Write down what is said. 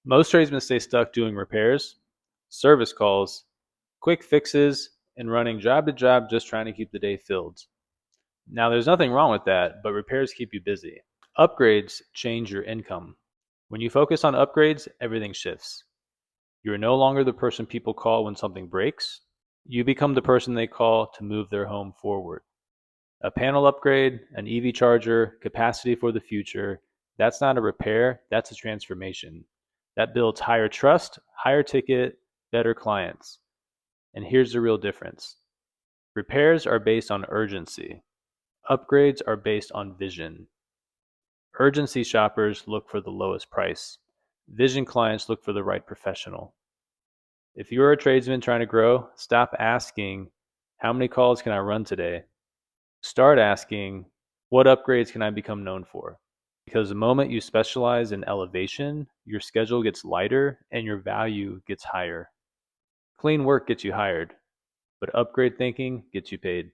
Most tradesmen stay stuck doing repairs, service calls, quick fixes, and running job to job just trying to keep the day filled. Now, there's nothing wrong with that, but repairs keep you busy. Upgrades change your income. When you focus on upgrades, everything shifts. You're no longer the person people call when something breaks. You become the person they call to move their home forward. A panel upgrade, an EV charger, capacity for the future, that's not a repair, that's a transformation. That builds higher trust, higher ticket, better clients. And here's the real difference. Repairs are based on urgency. Upgrades are based on vision. Urgency shoppers look for the lowest price. Vision clients look for the right professional. If you're a tradesman trying to grow, stop asking, how many calls can I run today? Start asking, what upgrades can I become known for? Because the moment you specialize in elevation, your schedule gets lighter and your value gets higher. Clean work gets you hired, but upgrade thinking gets you paid.